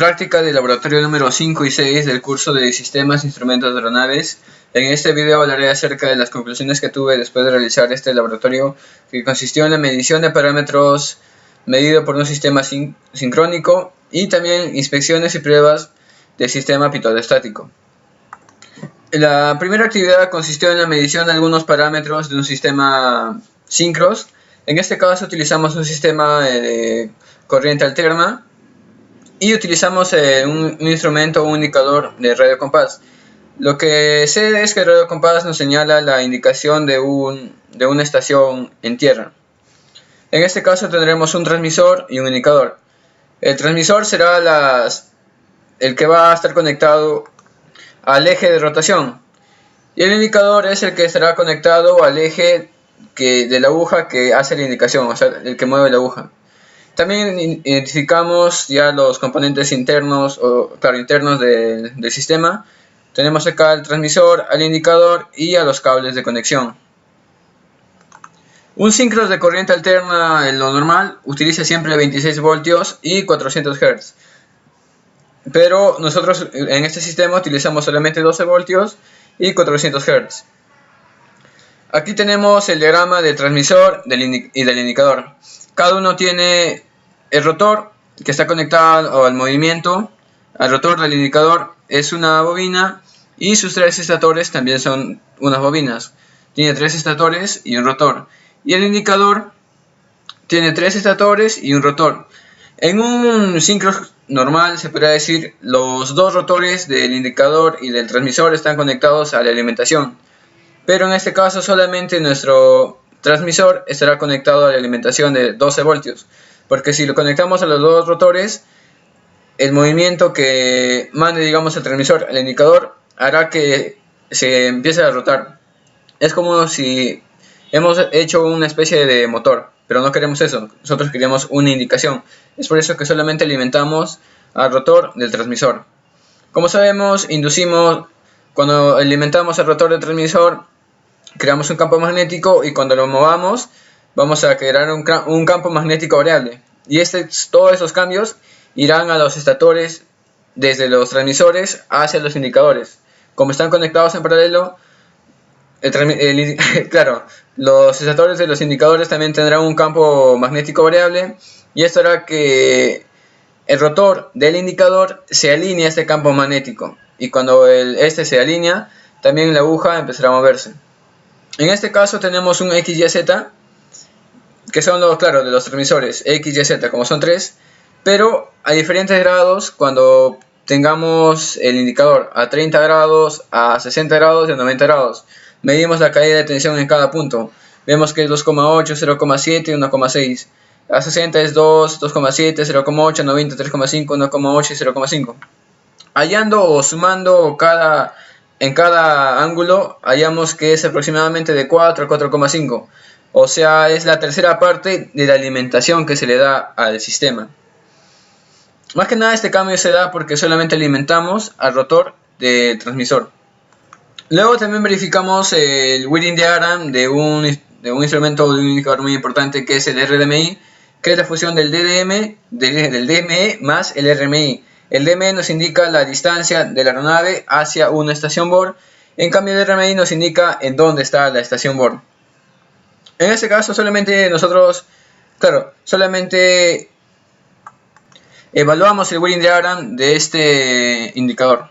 Práctica del laboratorio número 5 y 6 del curso de Sistemas e Instrumentos de Aeronaves. En este video hablaré acerca de las conclusiones que tuve después de realizar este laboratorio, que consistió en la medición de parámetros medido por un sistema sincrónico y también inspecciones y pruebas del sistema pitot-estático. La primera actividad consistió en la medición de algunos parámetros de un sistema síncrono. En este caso utilizamos un sistema de corriente alterna y utilizamos un instrumento o un indicador de radiocompás. Lo que sé es que el radiocompás nos señala la indicación de una estación en tierra. En este caso tendremos un transmisor y un indicador. El transmisor será el que va a estar conectado al eje de rotación, y el indicador es el que estará conectado al eje de la aguja que hace la indicación, o sea, el que mueve la aguja. También identificamos ya los componentes internos del sistema. Tenemos acá el transmisor, al indicador y a los cables de conexión. Un síncrono de corriente alterna, en lo normal, utiliza siempre 26 voltios y 400 Hz. Pero nosotros en este sistema utilizamos solamente 12 voltios y 400 Hz. Aquí tenemos el diagrama del transmisor y del indicador. Cada uno tiene el rotor que está conectado al movimiento. Al rotor del indicador es una bobina y sus tres estatores también son unas bobinas. Tiene 3 estatores y un rotor. Y el indicador tiene 3 estatores y un rotor. En un síncrono normal se podría decir los dos rotores del indicador y del transmisor están conectados a la alimentación. Pero en este caso solamente nuestro transmisor estará conectado a la alimentación de 12 voltios. Porque si lo conectamos a los dos rotores, el movimiento que mande, digamos, el transmisor al indicador hará que se empiece a rotar. Es como si hemos hecho una especie de motor, pero no queremos eso. Nosotros queremos una indicación. Es por eso que solamente alimentamos al rotor del transmisor. Como sabemos, cuando alimentamos al rotor del transmisor, creamos un campo magnético y cuando lo movamos vamos a crear un campo magnético variable, y todos esos cambios irán a los estatores desde los transmisores hacia los indicadores. Como están conectados en paralelo, claro, los estatores de los indicadores también tendrán un campo magnético variable, y esto hará que el rotor del indicador se alinee a este campo magnético, y cuando este se alinea, también la aguja empezará a moverse. En este caso tenemos un X, Y, Z, que son de los transmisores, X, Y, Z, como son 3, pero a diferentes grados. Cuando tengamos el indicador a 30 grados, a 60 grados y a 90 grados, medimos la caída de tensión en cada punto. Vemos que es 2,8, 0,7 y 1,6. A 60 es 2, 2,7, 0,8, 90, 3,5, 1,8 y 0,5. Hallando o sumando en cada ángulo, hallamos que es aproximadamente de 4 a 4,5. O sea, es la tercera parte de la alimentación que se le da al sistema. Más que nada este cambio se da porque solamente alimentamos al rotor del transmisor. Luego también verificamos el Winding Diagram de un instrumento o de un indicador muy importante, que es el RDMI, que es la fusión del DME más el RMI. El DME nos indica la distancia de la aeronave hacia una estación BOR, en cambio el RMI nos indica en dónde está la estación BOR. En este caso solamente evaluamos el Winding Diagram de este indicador.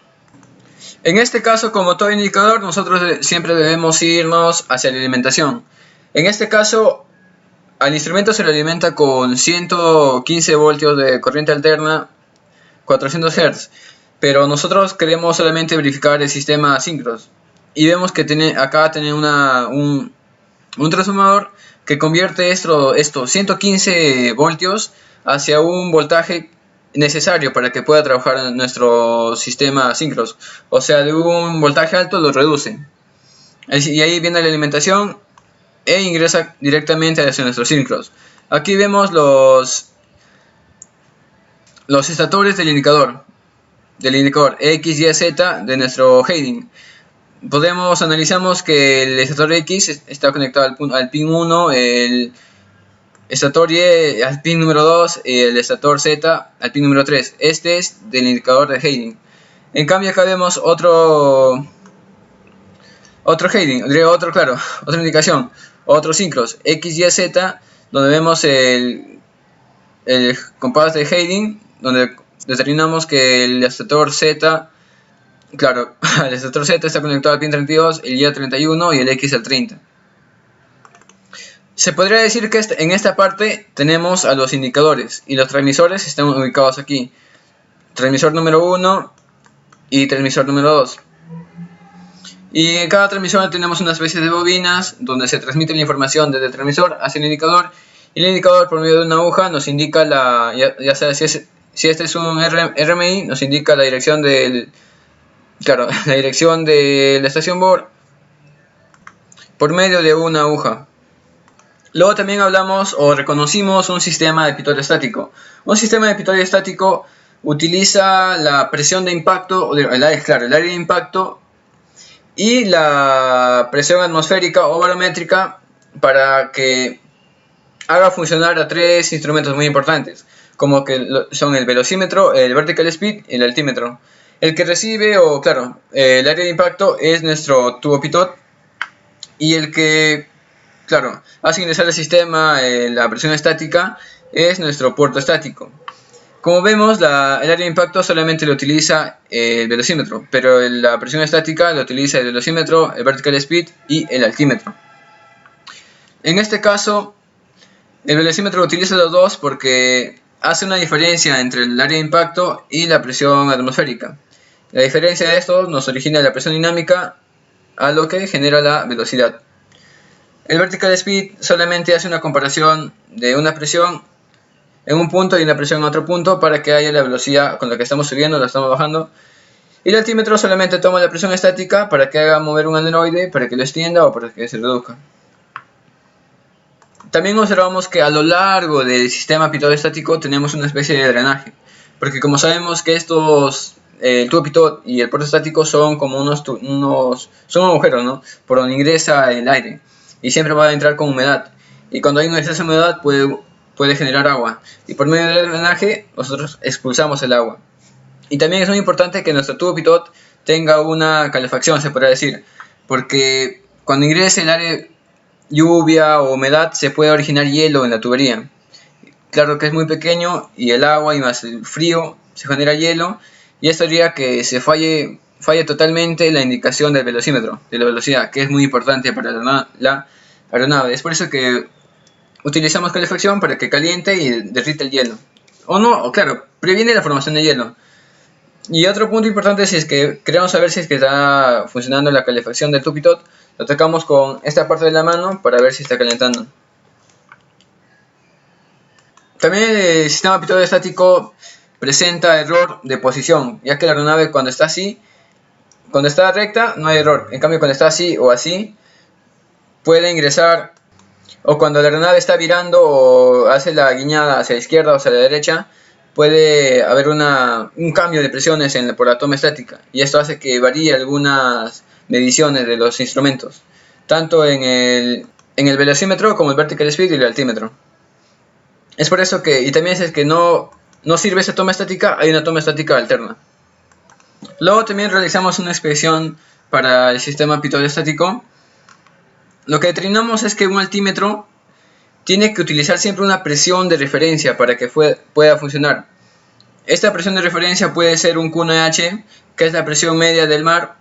En este caso, como todo indicador, nosotros siempre debemos irnos hacia la alimentación. En este caso, al instrumento se le alimenta con 115 voltios de corriente alterna, 400 Hz, pero nosotros queremos solamente verificar el sistema síncrono, y vemos que acá tiene un transformador que convierte estos 115 voltios hacia un voltaje necesario para que pueda trabajar nuestro sistema síncrono. O sea, de un voltaje alto lo reduce, y ahí viene la alimentación e ingresa directamente hacia nuestros síncronos. Aquí vemos los estatores del indicador X, Y, Z de nuestro heading. Analizamos que el estator X está conectado al pin 1, el estator Y al pin número 2 y el estator Z al pin número 3. Este es del indicador de Hayden. En cambio acá vemos otro Hayden, otra indicación, otros sincros, X, Y, Z, donde vemos el compás de Hayden, donde determinamos que el estator Z, claro, el estator Z está conectado al pin 32, el Y al 31 y el X al 30. Se podría decir que en esta parte tenemos a los indicadores y los transmisores están ubicados aquí. Transmisor número 1 y transmisor número 2. Y en cada transmisor tenemos una especie de bobinas donde se transmite la información desde el transmisor hacia el indicador. Y el indicador por medio de una aguja nos indica ya sea si este es un RMI, nos indica la dirección la dirección de la estación board por medio de una aguja. Luego también hablamos o reconocimos un sistema de pitorio estático. Un sistema de pitorio estático utiliza la presión de impacto, el área de impacto y la presión atmosférica o barométrica para que haga funcionar a tres instrumentos muy importantes, como que son el velocímetro, el vertical speed y el altímetro. El que recibe, el área de impacto es nuestro tubo pitot, y el que hace ingresar al sistema la presión estática es nuestro puerto estático. Como vemos, el área de impacto solamente lo utiliza el velocímetro, pero la presión estática lo utiliza el velocímetro, el vertical speed y el altímetro. En este caso, el velocímetro utiliza los dos porque hace una diferencia entre el área de impacto y la presión atmosférica. La diferencia de estos nos origina la presión dinámica, a lo que genera la velocidad. El vertical speed solamente hace una comparación de una presión en un punto y una presión en otro punto para que haya la velocidad con la que estamos subiendo, la estamos bajando. Y el altímetro solamente toma la presión estática para que haga mover un aneroide, para que lo extienda o para que se reduzca. También observamos que a lo largo del sistema pitot estático tenemos una especie de drenaje, porque como sabemos que el tubo pitot y el puerto estático son como son agujeros, ¿no?, por donde ingresa el aire y siempre va a entrar con humedad, y cuando hay un exceso de humedad puede generar agua, y por medio del drenaje nosotros expulsamos el agua. Y también es muy importante que nuestro tubo pitot tenga una calefacción, se podría decir, porque cuando ingrese el aire, lluvia o humedad, se puede originar hielo en la tubería. Claro que es muy pequeño y el agua y más el frío se genera hielo, y esto haría que se falle totalmente la indicación del velocímetro, de la velocidad, que es muy importante para la aeronave. Es por eso que utilizamos calefacción, para que caliente y derrita el hielo. Previene la formación de hielo. Y otro punto importante, si es que queremos saber si es que está funcionando la calefacción del tubo pitot, lo tocamos con esta parte de la mano para ver si está calentando. También el sistema pitot estático presenta error de posición, ya que la aeronave cuando está recta no hay error. En cambio, cuando está así o así, puede ingresar, o cuando la aeronave está virando o hace la guiñada hacia la izquierda o hacia la derecha, puede haber un cambio de presiones por la toma estática, y esto hace que varíe algunas mediciones de los instrumentos, tanto en el velocímetro como el vertical speed y el altímetro. Es por eso que, y también es que no sirve esa toma estática, hay una toma estática alterna. Luego también realizamos una expedición para el sistema pitot estático. Lo que determinamos es que un altímetro tiene que utilizar siempre una presión de referencia para que pueda funcionar. Esta presión de referencia puede ser un QNH, que es la presión media del mar,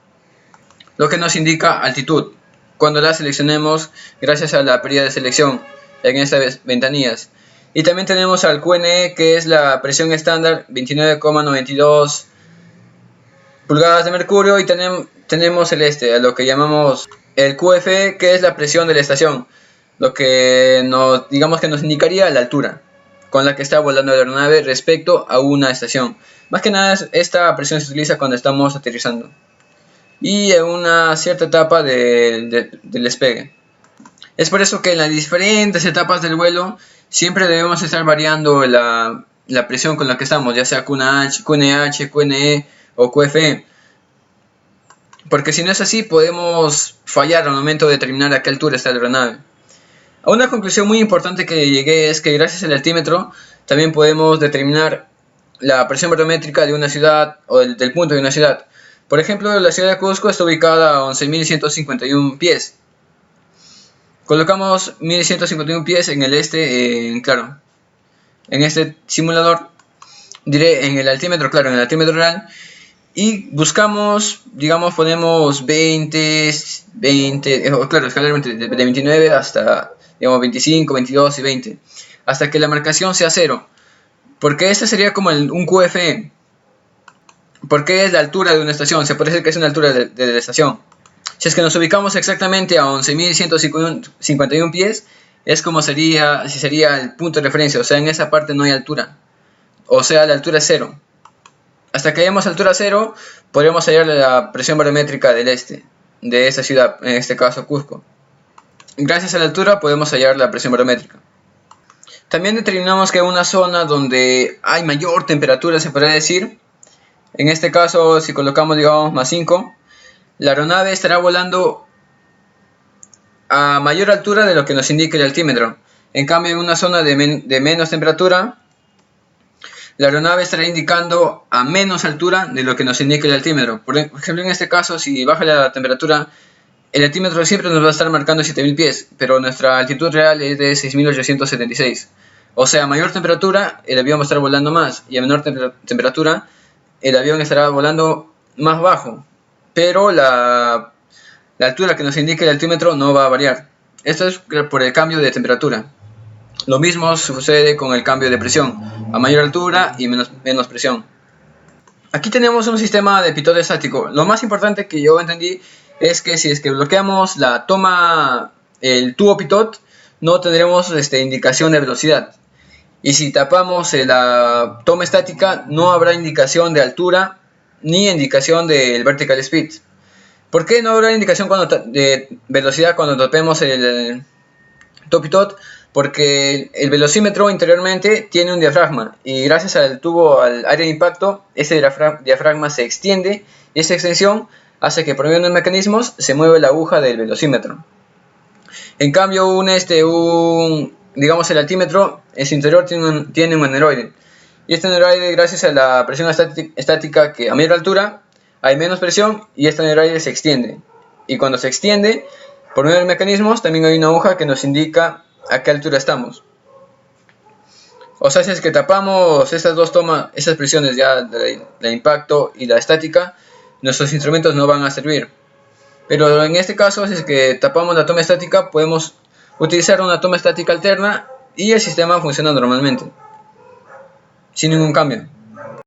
lo que nos indica altitud, cuando la seleccionemos gracias a la perilla de selección en estas ventanillas. Y también tenemos al QNE, que es la presión estándar, 29,92 pulgadas de mercurio, y tenemos a lo que llamamos el QFE, que es la presión de la estación, lo que nos indicaría la altura con la que está volando la aeronave respecto a una estación. Más que nada, esta presión se utiliza cuando estamos aterrizando y en una cierta etapa del despegue. Es por eso que en las diferentes etapas del vuelo siempre debemos estar variando la presión con la que estamos, ya sea QNH, QNE o QFE, porque si no es así podemos fallar al momento de determinar a qué altura está la aeronave. A una conclusión muy importante que llegué es que gracias al altímetro también podemos determinar la presión barométrica de una ciudad o del punto de una ciudad. Por ejemplo, la ciudad de Cusco está ubicada a 11.151 pies. Colocamos 1151 pies en el claro, en este simulador, diré en el altímetro, claro, en el altímetro real, y buscamos, digamos, ponemos 20, claro, escalar de 29 hasta, digamos, 25, 22 y 20, hasta que la marcación sea 0, porque este sería como un QFE, porque es la altura de una estación, se puede decir que es una altura de la estación. Si es que nos ubicamos exactamente a 11.151 pies, es como sería el punto de referencia, o sea, en esa parte no hay altura, o sea, la altura es 0. Hasta que hayamos altura 0, podremos hallar la presión barométrica de esa ciudad, en este caso Cusco. Gracias a la altura podemos hallar la presión barométrica. También determinamos que una zona donde hay mayor temperatura, se podría decir, en este caso si colocamos, digamos, +5, la aeronave estará volando a mayor altura de lo que nos indica el altímetro. En cambio, en una zona de menos temperatura, la aeronave estará indicando a menos altura de lo que nos indica el altímetro. Por ejemplo, en este caso, si baja la temperatura, el altímetro siempre nos va a estar marcando 7.000 pies, pero nuestra altitud real es de 6.876. O sea, a mayor temperatura, el avión va a estar volando más, y a menor temperatura, el avión estará volando más bajo. Pero la altura que nos indica el altímetro no va a variar. Esto es por el cambio de temperatura. Lo mismo sucede con el cambio de presión, a mayor altura y menos presión. Aquí tenemos un sistema de pitot estático. Lo más importante que yo entendí es que si es que bloqueamos el tubo pitot, no tendremos indicación de velocidad. Y si tapamos la toma estática, no habrá indicación de altura ni indicación del vertical speed. ¿Por qué no habrá indicación de velocidad cuando tapemos el top pitot? Porque el velocímetro interiormente tiene un diafragma y gracias al área de impacto, ese diafragma se extiende y esa extensión hace que por medio de unos mecanismos se mueva la aguja del velocímetro. En cambio, digamos el altímetro en su interior tiene un aneroide, y este aneroide, gracias a la presión estática, que a mayor altura hay menos presión y este aneroide se extiende, y cuando se extiende por medio de mecanismos también hay una aguja que nos indica a qué altura estamos. O sea, si es que tapamos estas dos esas presiones ya de impacto y la estática, nuestros instrumentos no van a servir. Pero en este caso, si es que tapamos la toma estática, podemos utilizar una toma estática alterna y el sistema funciona normalmente, sin ningún cambio.